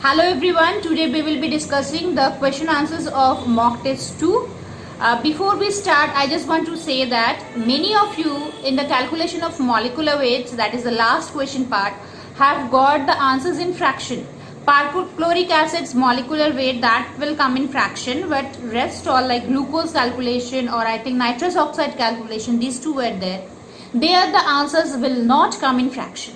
Hello everyone, today we will be discussing the question answers of mock test 2. Before we start, I just want to say that many of you in the calculation of molecular weights, that is the last question part, have got the answers in fraction. Perchloric acid's molecular weight, that will come in fraction, but rest all like glucose calculation or I think nitrous oxide calculation, these two were there. There the answers will not come in fraction.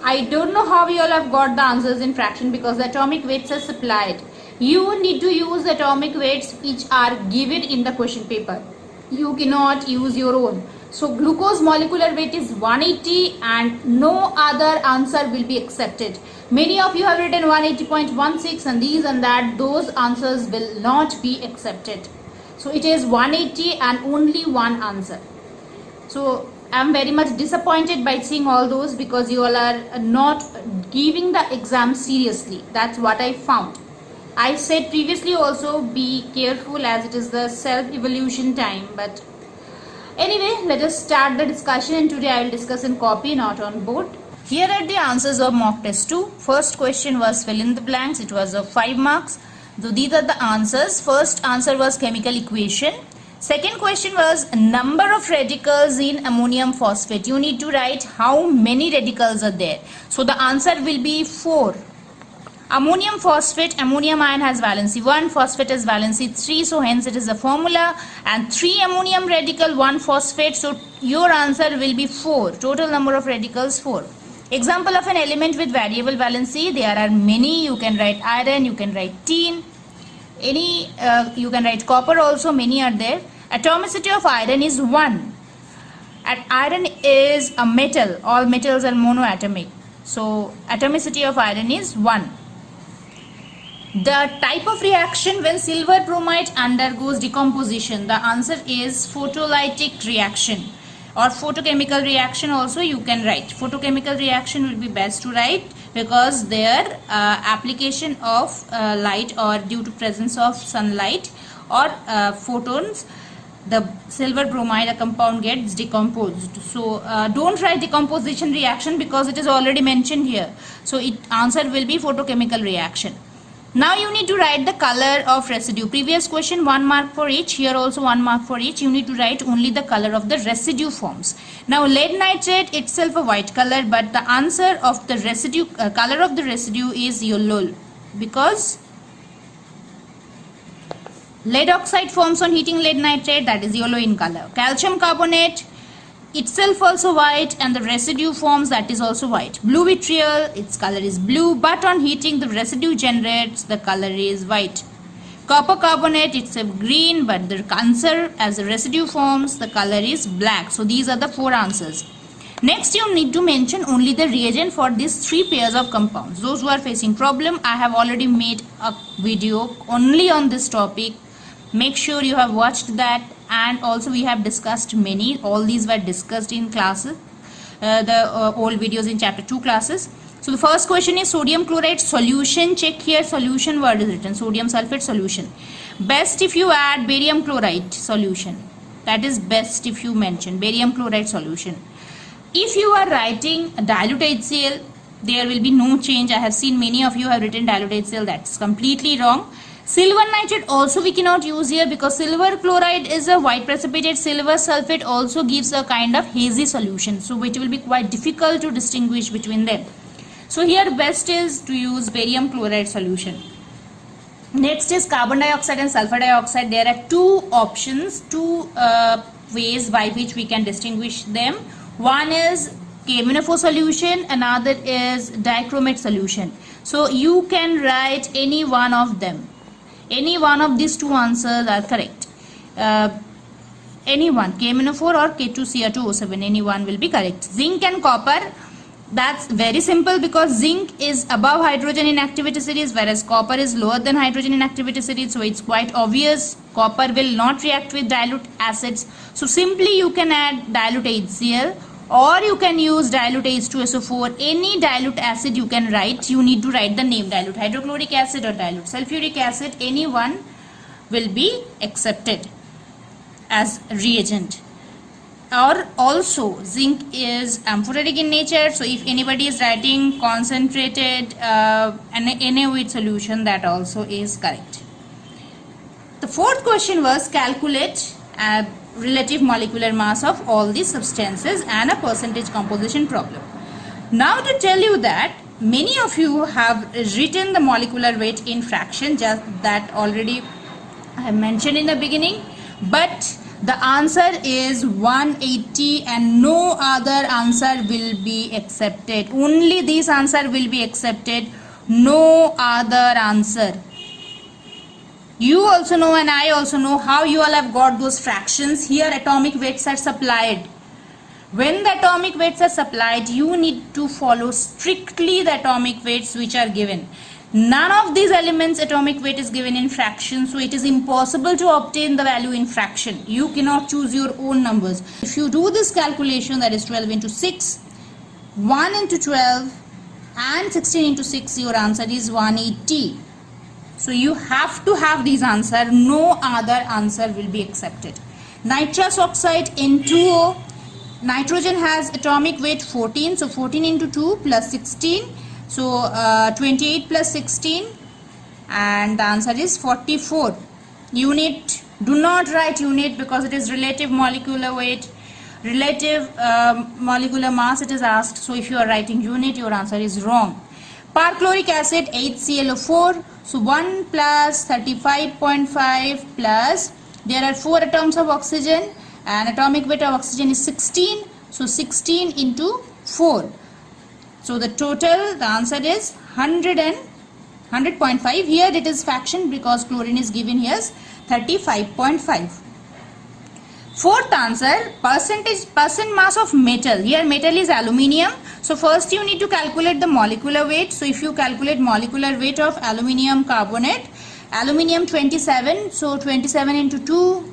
I don't know how you all have got the answers in fraction because the atomic weights are supplied. You need to use the atomic weights which are given in the question paper. You cannot use your own. So glucose molecular weight is 180 and no other answer will be accepted. Many of you have written 180.16 and these and that. Those answers will not be accepted. So it is 180 and only one answer. So I'm very much disappointed by seeing all those because you all are not giving the exam seriously. That's what I found. I said previously also be careful as it is the self-evolution time. But anyway, let us start the discussion and today I will discuss in copy, not on board. Here are the answers of mock test 2. First question was fill in the blanks. It was of 5 marks. So these are the answers. First answer was chemical equation. Second question was number of radicals in ammonium phosphate. You need to write how many radicals are there. So the answer will be 4. Ammonium phosphate, ammonium ion has valency 1, phosphate has valency 3. So hence it is a formula. And 3 ammonium radical, 1 phosphate. So your answer will be 4. Total number of radicals 4. Example of an element with variable valency. There are many. You can write iron, you can write tin. You can write copper also. Many are there. Atomicity of iron is 1. And iron is a metal. All metals are monoatomic. So atomicity of iron is 1. The type of reaction when silver bromide undergoes decomposition. The answer is photolytic reaction or photochemical reaction also you can write. Photochemical reaction will be best to write because their application of light or due to presence of sunlight or photons, the silver bromide, a compound, gets decomposed. So don't write decomposition reaction because it is already mentioned here. So answer will be photochemical reaction. Now you need to write the color of residue. Previous question 1 mark for each. Here also 1 mark for each. You need to write only the color of the residue forms. Now lead nitrate itself a white color, but the answer of the residue color of the residue is yellow because lead oxide forms on heating lead nitrate, that is yellow in color. Calcium carbonate itself also white and the residue forms, that is also white. Blue vitriol, its color is blue, but on heating the residue generates, the color is white. Copper carbonate, it's a green, but the answer as the residue forms, the color is black. So these are the 4 answers. Next you need to mention only the reagent for these 3 pairs of compounds. Those who are facing problem, I have already made a video only on this topic. Make sure you have watched that, and also we have discussed many. All these were discussed in classes, the old videos in chapter 2 classes. So the first question is sodium chloride solution. Check here, solution word is written, sodium sulfate solution. Best if you add barium chloride solution. That is best if you mention barium chloride solution. If you are writing dilute HCl, there will be no change. I have seen many of you have written dilute HCl. That's completely wrong. Silver nitrate also we cannot use here because silver chloride is a white precipitate. Silver sulfate also gives a kind of hazy solution. So it will be quite difficult to distinguish between them. So here best is to use barium chloride solution. Next is carbon dioxide and sulfur dioxide. There are 2 options, 2 ways by which we can distinguish them. One is KMnO4 solution, another is dichromate solution. So you can write any one of them. Any one of these 2 answers are correct. Any one, KMnO4 or K2Cr2O7, any one will be correct. Zinc and copper, that's very simple because zinc is above hydrogen in activity series whereas copper is lower than hydrogen in activity series. So it's quite obvious copper will not react with dilute acids. So simply you can add dilute HCl or you can use dilute H2SO4. Any dilute acid you can write. You need to write the name, dilute hydrochloric acid or dilute sulfuric acid. Any one will be accepted as reagent. or also zinc is amphoteric in nature. So if anybody is writing concentrated Na with solution, that also is correct. The fourth question was calculate relative molecular mass of all these substances and a percentage composition problem. Now to tell you that many of you have written the molecular weight in fraction, just that already I have mentioned in the beginning, but the answer is 180 and no other answer will be accepted. Only this answer will be accepted, no other answer. You also know and I also know how you all have got those fractions. Here atomic weights are supplied. When the atomic weights are supplied, you need to follow strictly the atomic weights which are given. None of these elements atomic weight is given in fraction, so it is impossible to obtain the value in fraction. You cannot choose your own numbers. If you do this calculation, that is 12 into 6, 1 into 12 and 16 into 6, your answer is 180. So you have to have these answer, no other answer will be accepted. Nitrous oxide N2O, nitrogen has atomic weight 14, so 14 into 2 plus 16. So 28 plus 16 and the answer is 44. Unit, do not write unit because it is relative molecular weight, relative molecular mass it is asked. So if you are writing unit, your answer is wrong. Perchloric acid HClO4, so 1 plus 35.5 plus, there are 4 atoms of oxygen and atomic weight of oxygen is 16, so 16 into 4. So the total, the answer is 100.5. Here it is fraction because chlorine is given here as 35.5. Fourth answer, percent mass of metal. Here metal is aluminium. So first you need to calculate the molecular weight. So if you calculate molecular weight of aluminium carbonate, aluminium 27, so 27 into 2,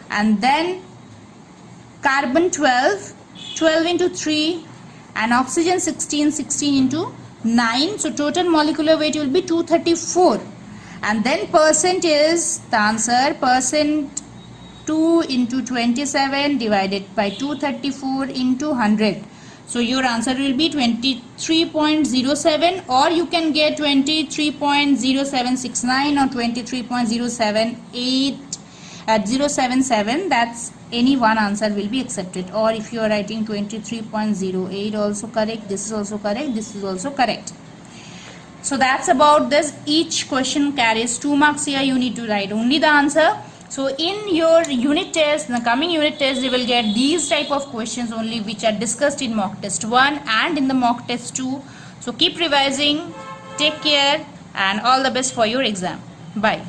and then carbon 12, 12 into 3, and oxygen 16, 16 into 9. So total molecular weight will be 234. And then percent is the answer, percent 2 into 27 divided by 234 into 100. So your answer will be 23.07, or you can get 23.0769 or 23.078 at 077. That's any one answer will be accepted. Or if you are writing 23.08 also correct, this is also correct, this is also correct. So that's about this. Each question carries 2 marks. Here you need to write only the answer. So in your unit test, in the coming unit test, you will get these type of questions only which are discussed in mock test 1 and in the mock test 2. So keep revising, take care and all the best for your exam. Bye.